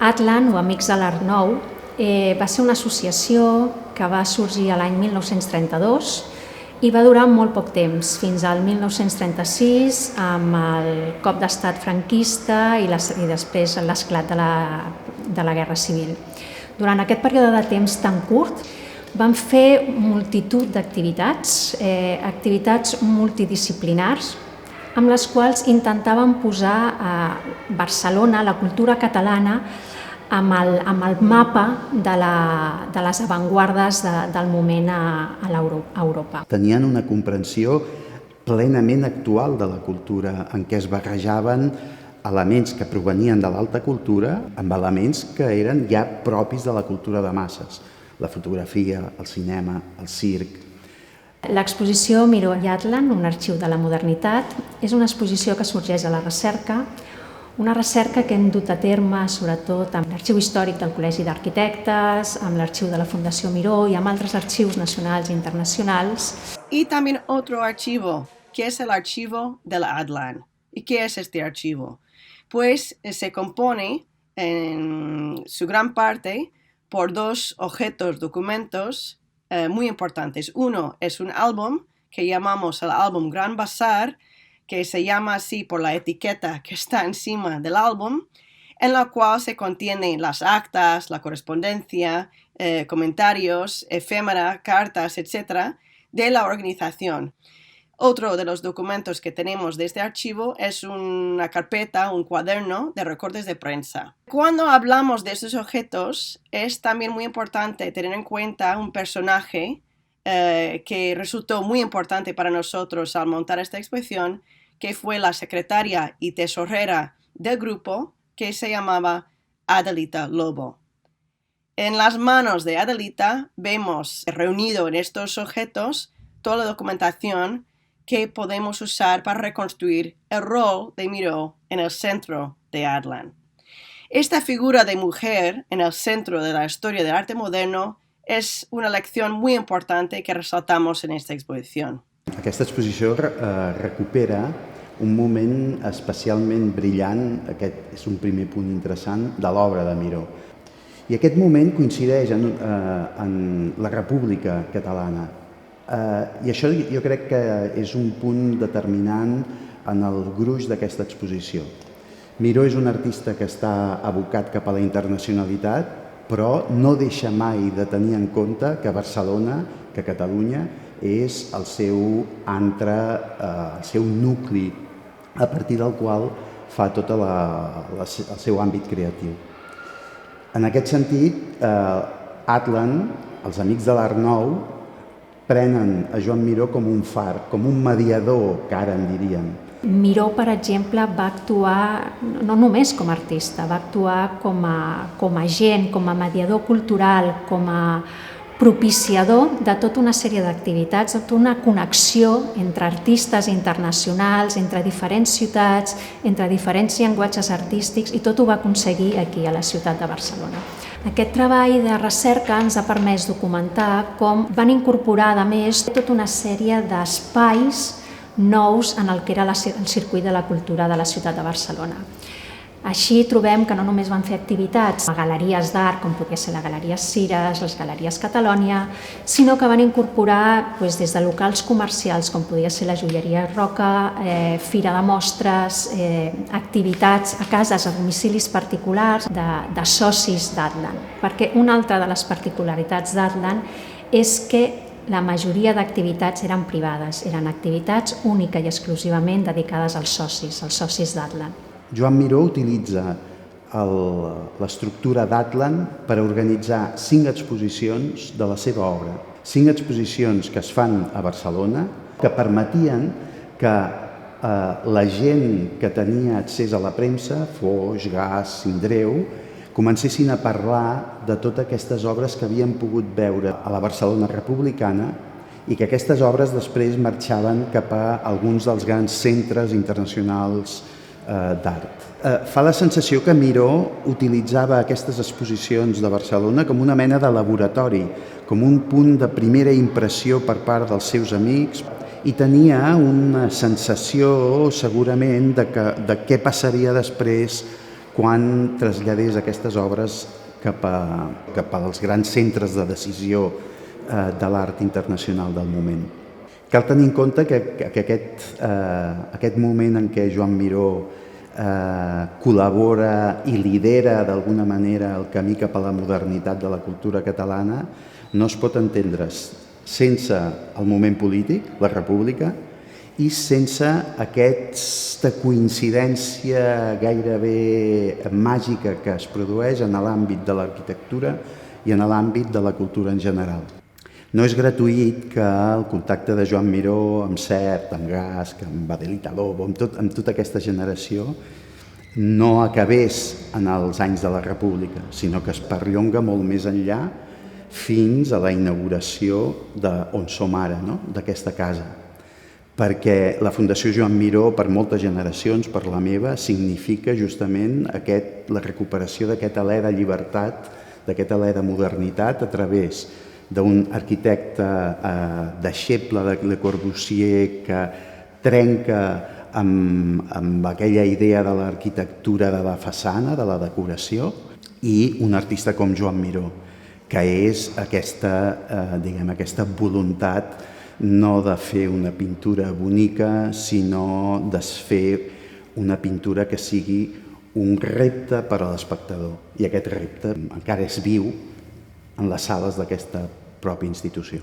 Atlan, o Amics de l'Art Nou, va ser una associació que va sorgir l'any 1932 i va durar molt poc temps, fins al 1936, amb el cop d'estat franquista i després l'esclat de la Guerra Civil. Durant aquest període de temps tan curt, van fer multitud d'activitats, activitats multidisciplinars, amb les quals intentaven posar a Barcelona, la cultura catalana, amb el mapa de les avantguardes del moment a Europa. Tenien una comprensió plenament actual de la cultura, en què es barrejaven elements que provenien de l'alta cultura amb elements que eren ja propis de la cultura de masses, la fotografia, el cinema, el circ. L'exposició Miró i Atlan, un arxiu de la modernitat, és una exposició que sorgeix a la recerca, una recerca que hem dut a terme sobretot amb l'Arxiu Històric del Col·legi d'Arquitectes, amb l'Arxiu de la Fundació Miró i amb altres arxius nacionals i internacionals. Y también otro archivo, que es el archivo de la Atlan. ¿Y qué es este archivo? Pues se compone en su gran parte por dos objetos, documentos muy importantes. Uno es un álbum que llamamos el álbum Gran Bazar, que se llama así por la etiqueta que está encima del álbum, en la cual se contienen las actas, la correspondencia, comentarios, efémera, cartas, etc., de la organización. Otro de los documentos que tenemos de este archivo es una carpeta, un cuaderno de recortes de prensa. Cuando hablamos de estos objetos, es también muy importante tener en cuenta un personaje que resultó muy importante para nosotros al montar esta exposición, que fue la secretaria y tesorera del grupo, que se llamaba Adelita Lobo. En las manos de Adelita vemos reunido en estos objetos toda la documentación que podemos usar para reconstruir el rol de Miró en el centro de Atlan. Esta figura de mujer en el centro de la historia del arte moderno és una lecció muy importante que resaltamos en esta exposició. Aquesta exposició recupera un moment especialment brillant, aquest és un primer punt interessant, de l'obra de Miró. I aquest moment coincideix en la República Catalana. I això jo crec que és un punt determinant en el gruix d'aquesta exposició. Miró és un artista que està abocat cap a la internacionalitat, però no deixa mai de tenir en compte que Barcelona, que Catalunya, és el seu antre, el seu nucli, a partir del qual fa tot el seu àmbit creatiu. En aquest sentit, Atlan, els Amics de l'Art Nou, prenen a Joan Miró com un far, com un mediador, que ara en diríem. Miró, per exemple, va actuar no només com a artista, va actuar com a agent, com a mediador cultural, com a propiciador de tota una sèrie d'activitats, de tota una connexió entre artistes internacionals, entre diferents ciutats, entre diferents llenguatges artístics, i tot ho va aconseguir aquí, a la ciutat de Barcelona. Aquest treball de recerca ens ha permès documentar com van incorporar, a més, tota una sèrie d'espais nous en el que era el circuit de la cultura de la ciutat de Barcelona. Així trobem que no només van fer activitats a galeries d'art, com podria ser la Galeria Cires, les Galeries Catalònia, sinó que van incorporar des de locals comercials, com podria ser la Joieria Roca, fira de mostres, activitats a cases, a domicilis particulars de socis d'Atlan. Perquè una altra de les particularitats d'Atlan és que la majoria d'activitats eren privades, eren activitats única i exclusivament dedicades als socis d'Atlan. Joan Miró utilitza l'estructura d'Atlan per organitzar 5 exposicions de la seva obra. 5 exposicions que es fan a Barcelona, que permetien que la gent que tenia accés a la premsa, Foix, Gas, Sindreu, comencessin a parlar de totes aquestes obres que havien pogut veure a la Barcelona republicana i que aquestes obres després marxaven cap a alguns dels grans centres internacionals d'art. Fa la sensació que Miró utilitzava aquestes exposicions de Barcelona com una mena de laboratori, com un punt de primera impressió per part dels seus amics, i tenia una sensació segurament de què passaria després quan traslladés aquestes obres cap als grans centres de decisió de l'art internacional del moment. Cal tenir en compte que aquest moment en què Joan Miró col·labora i lidera d'alguna manera el camí cap a la modernitat de la cultura catalana no es pot entendre sense el moment polític, la República, i sense aquesta coincidència gairebé màgica que es produeix en l'àmbit de l'arquitectura i en l'àmbit de la cultura en general. No és gratuït que el contacte de Joan Miró amb Sert, amb Gasch, amb Adelita Lobo, amb tota aquesta generació, no acabés en els anys de la República, sinó que es perllonga molt més enllà fins a la inauguració d'on som ara, no? D'aquesta casa. Perquè la Fundació Joan Miró, per moltes generacions, per la meva, significa justament la recuperació d'aquest alè de llibertat, d'aquest alè de modernitat a través d'un arquitecte deixeble de Le Corbusier que trenca amb aquella idea de l'arquitectura de la façana, de la decoració, i un artista com Joan Miró, que és aquesta voluntat no de fer una pintura bonica, sinó de fer una pintura que sigui un repte per a l'espectador. I aquest repte encara és viu en les sales d'aquesta pròpia institució.